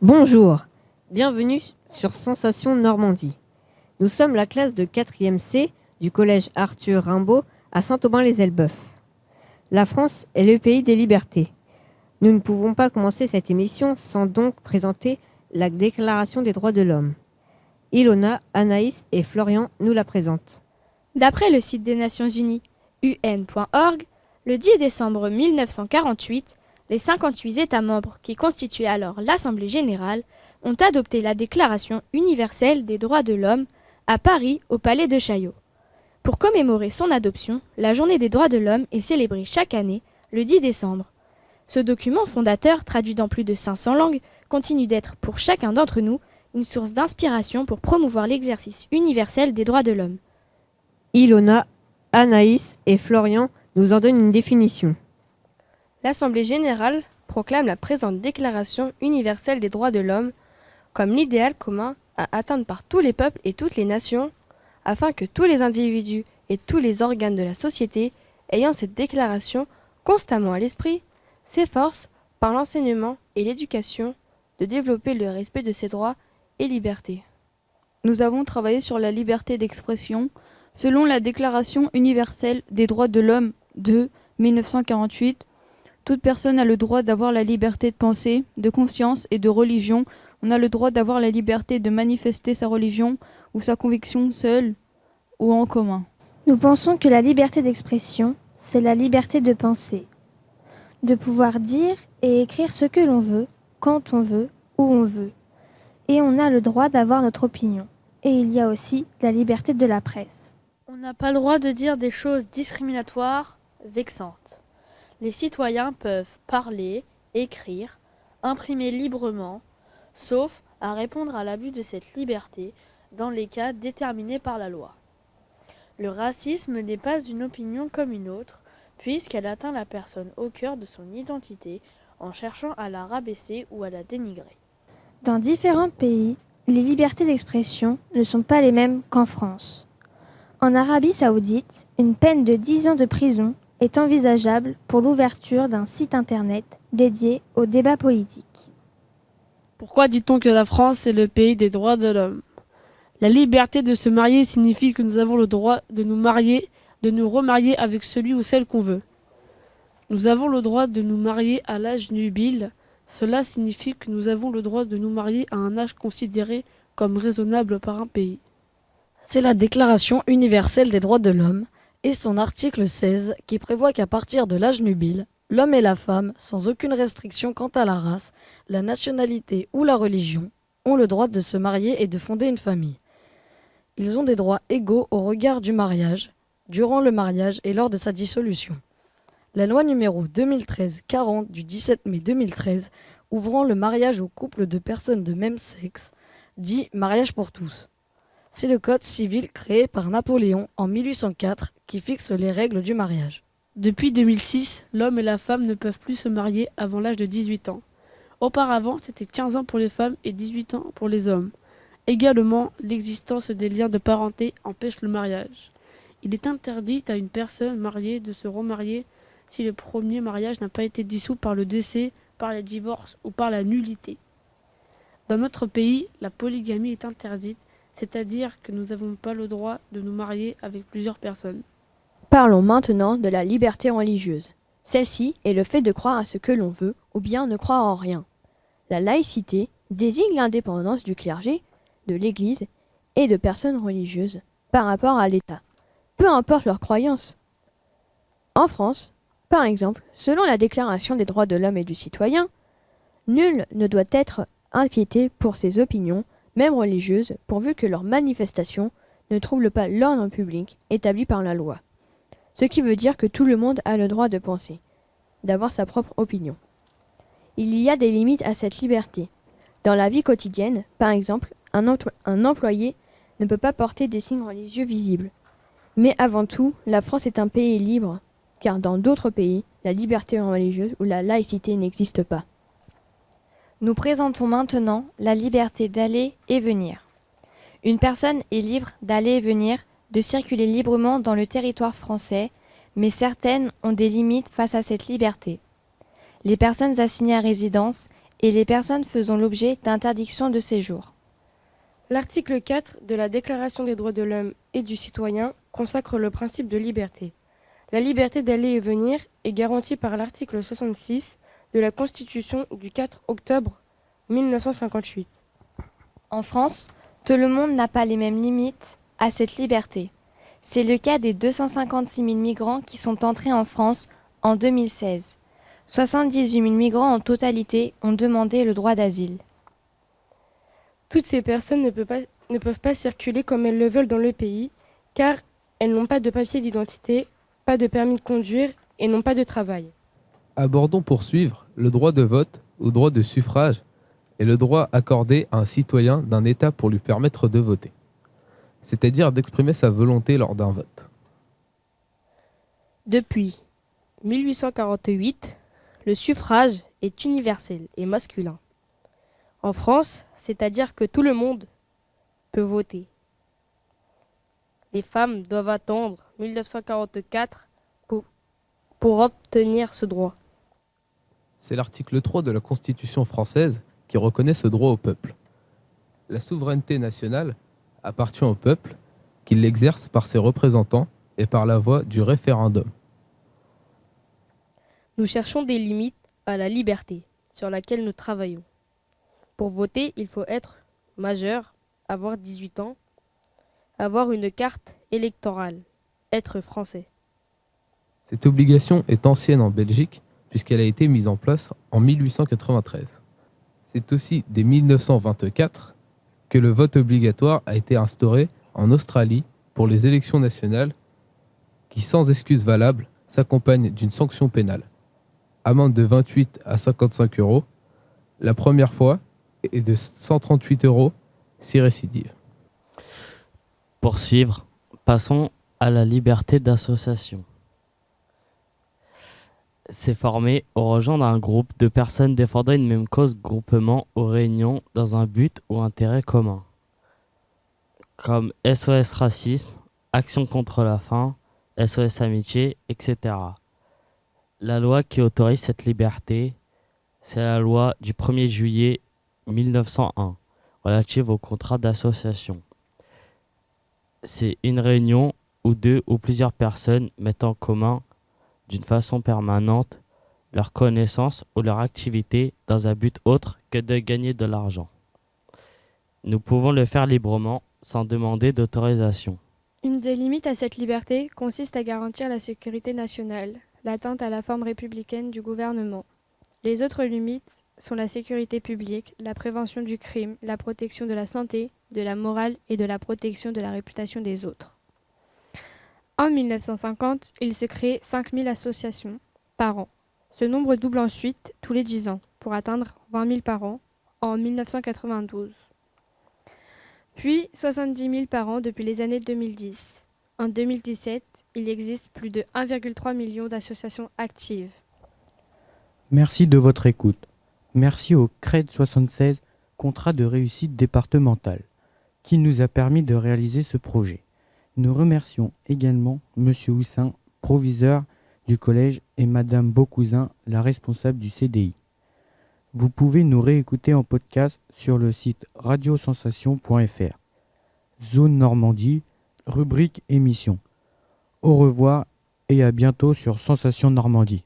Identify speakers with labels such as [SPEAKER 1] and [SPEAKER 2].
[SPEAKER 1] Bonjour, bienvenue sur Sensation Normandie. Nous sommes la classe de 4e C du collège Arthur Rimbaud à Saint-Aubin-les-Elbeuf. La France est le pays des libertés. Nous ne pouvons pas commencer cette émission sans donc présenter la Déclaration des droits de l'homme. Ilona, Anaïs et Florian nous la présentent.
[SPEAKER 2] D'après le site des Nations Unies, un.org, le 10 décembre 1948, les 58 États membres qui constituaient alors l'Assemblée générale ont adopté la Déclaration universelle des droits de l'homme à Paris au Palais de Chaillot. Pour commémorer son adoption, la Journée des droits de l'homme est célébrée chaque année le 10 décembre. Ce document fondateur, traduit dans plus de 500 langues, continue d'être pour chacun d'entre nous une source d'inspiration pour promouvoir l'exercice universel des droits de l'homme.
[SPEAKER 1] Ilona, Anaïs et Florian nous en donnent une définition.
[SPEAKER 3] L'Assemblée générale proclame la présente Déclaration universelle des droits de l'homme comme l'idéal commun à atteindre par tous les peuples et toutes les nations, afin que tous les individus et tous les organes de la société ayant cette déclaration constamment à l'esprit s'efforcent, par l'enseignement et l'éducation, de développer le respect de ces droits et libertés.
[SPEAKER 4] Nous avons travaillé sur la liberté d'expression selon la Déclaration universelle des droits de l'homme de 1948. Toute personne a le droit d'avoir la liberté de pensée, de conscience et de religion. On a le droit d'avoir la liberté de manifester sa religion ou sa conviction seule ou en commun.
[SPEAKER 5] Nous pensons que la liberté d'expression, c'est la liberté de penser, de pouvoir dire et écrire ce que l'on veut, quand on veut, où on veut. Et on a le droit d'avoir notre opinion. Et il y a aussi la liberté de la presse.
[SPEAKER 6] On n'a pas le droit de dire des choses discriminatoires, vexantes. Les citoyens peuvent parler, écrire, imprimer librement, sauf à répondre à l'abus de cette liberté dans les cas déterminés par la loi. Le racisme n'est pas une opinion comme une autre, puisqu'elle atteint la personne au cœur de son identité en cherchant à la rabaisser ou à la dénigrer.
[SPEAKER 5] Dans différents pays, les libertés d'expression ne sont pas les mêmes qu'en France. En Arabie Saoudite, une peine de 10 ans de prison est envisageable pour l'ouverture d'un site internet dédié au débat politique.
[SPEAKER 7] Pourquoi dit-on que la France est le pays des droits de l'homme ? La liberté de se marier signifie que nous avons le droit de nous marier, de nous remarier avec celui ou celle qu'on veut. Nous avons le droit de nous marier à l'âge nubile. Cela signifie que nous avons le droit de nous marier à un âge considéré comme raisonnable par un pays.
[SPEAKER 8] C'est la Déclaration universelle des droits de l'homme et son article 16 qui prévoit qu'à partir de l'âge nubile, l'homme et la femme, sans aucune restriction quant à la race, la nationalité ou la religion, ont le droit de se marier et de fonder une famille. Ils ont des droits égaux au regard du mariage, durant le mariage et lors de sa dissolution. La loi numéro 2013-40 du 17 mai 2013, ouvrant le mariage aux couples de personnes de même sexe, dit mariage pour tous. C'est le code civil créé par Napoléon en 1804 qui fixe les règles du mariage.
[SPEAKER 7] Depuis 2006, l'homme et la femme ne peuvent plus se marier avant l'âge de 18 ans. Auparavant, c'était 15 ans pour les femmes et 18 ans pour les hommes. Également, l'existence des liens de parenté empêche le mariage. Il est interdit à une personne mariée de se remarier si le premier mariage n'a pas été dissous par le décès, par le divorce ou par la nullité. Dans notre pays, la polygamie est interdite, c'est-à-dire que nous n'avons pas le droit de nous marier avec plusieurs personnes.
[SPEAKER 2] Parlons maintenant de la liberté religieuse. Celle-ci est le fait de croire à ce que l'on veut ou bien ne croire en rien. La laïcité désigne l'indépendance du clergé, de l'Église et de personnes religieuses par rapport à l'État, peu importe leur croyance. En France, par exemple, selon la Déclaration des droits de l'homme et du citoyen, nul ne doit être inquiété pour ses opinions, même religieuses, pourvu que leurs manifestations ne troublent pas l'ordre public établi par la loi. Ce qui veut dire que tout le monde a le droit de penser, d'avoir sa propre opinion. Il y a des limites à cette liberté. Dans la vie quotidienne, par exemple, un employé ne peut pas porter des signes religieux visibles. Mais avant tout, la France est un pays libre, car dans d'autres pays, la liberté religieuse ou la laïcité n'existe pas.
[SPEAKER 9] Nous présentons maintenant la liberté d'aller et venir. Une personne est libre d'aller et venir, de circuler librement dans le territoire français, mais certaines ont des limites face à cette liberté. Les personnes assignées à résidence et les personnes faisant l'objet d'interdiction de séjour.
[SPEAKER 3] L'article 4 de la Déclaration des droits de l'homme et du citoyen consacre le principe de liberté. La liberté d'aller et venir est garantie par l'article 66 de la Constitution du 4 octobre 1958.
[SPEAKER 9] En France, tout le monde n'a pas les mêmes limites à cette liberté. C'est le cas des 256 000 migrants qui sont entrés en France en 2016. 78 000 migrants en totalité ont demandé le droit d'asile.
[SPEAKER 3] Toutes ces personnes ne peuvent pas circuler comme elles le veulent dans le pays, car elles n'ont pas de papier d'identité, pas de permis de conduire et n'ont pas de travail.
[SPEAKER 10] Abordons pour suivre le droit de vote ou droit de suffrage est le droit accordé à un citoyen d'un État pour lui permettre de voter, c'est-à-dire d'exprimer sa volonté lors d'un vote.
[SPEAKER 6] Depuis 1848, le suffrage est universel et masculin. En France, c'est-à-dire que tout le monde peut voter. Les femmes doivent attendre 1944 pour obtenir ce droit.
[SPEAKER 10] C'est l'article 3 de la Constitution française qui reconnaît ce droit au peuple. La souveraineté nationale appartient au peuple, qui l'exerce par ses représentants et par la voie du référendum.
[SPEAKER 6] Nous cherchons des limites à la liberté sur laquelle nous travaillons. Pour voter, il faut être majeur, avoir 18 ans, avoir une carte électorale, être français.
[SPEAKER 10] Cette obligation est ancienne en Belgique puisqu'elle a été mise en place en 1893. C'est aussi dès 1924 que le vote obligatoire a été instauré en Australie pour les élections nationales qui, sans excuse valable, s'accompagnent d'une sanction pénale. Amende de 28 à 55 euros la première fois et de 138 euros si récidive.
[SPEAKER 11] Poursuivre, passons à la liberté d'association. C'est former ou rejoindre un groupe de personnes défendant une même cause, groupement ou réunion dans un but ou intérêt commun, comme SOS Racisme, Action contre la faim, SOS Amitié, etc. La loi qui autorise cette liberté, c'est la loi du 1er juillet 1901, relative au contrat d'association. C'est une réunion où deux ou plusieurs personnes mettent en commun d'une façon permanente leur connaissance ou leur activité dans un but autre que de gagner de l'argent. Nous pouvons le faire librement sans demander d'autorisation.
[SPEAKER 2] Une des limites à cette liberté consiste à garantir la sécurité nationale, l'atteinte à la forme républicaine du gouvernement. Les autres limites sont la sécurité publique, la prévention du crime, la protection de la santé, de la morale et de la protection de la réputation des autres. En 1950, il se crée 5000 associations par an. Ce nombre double ensuite tous les 10 ans pour atteindre 20 000 par an en 1992. Puis 70 000 par an depuis les années 2010. En 2017, il existe plus de 1,3 million d'associations actives.
[SPEAKER 12] Merci de votre écoute. Merci au CRED 76, contrat de réussite départementale, qui nous a permis de réaliser ce projet. Nous remercions également M. Houssin, proviseur du collège, et Mme Beaucousin, la responsable du CDI. Vous pouvez nous réécouter en podcast sur le site radiosensation.fr. Zone Normandie, rubrique émission. Au revoir et à bientôt sur Sensation Normandie.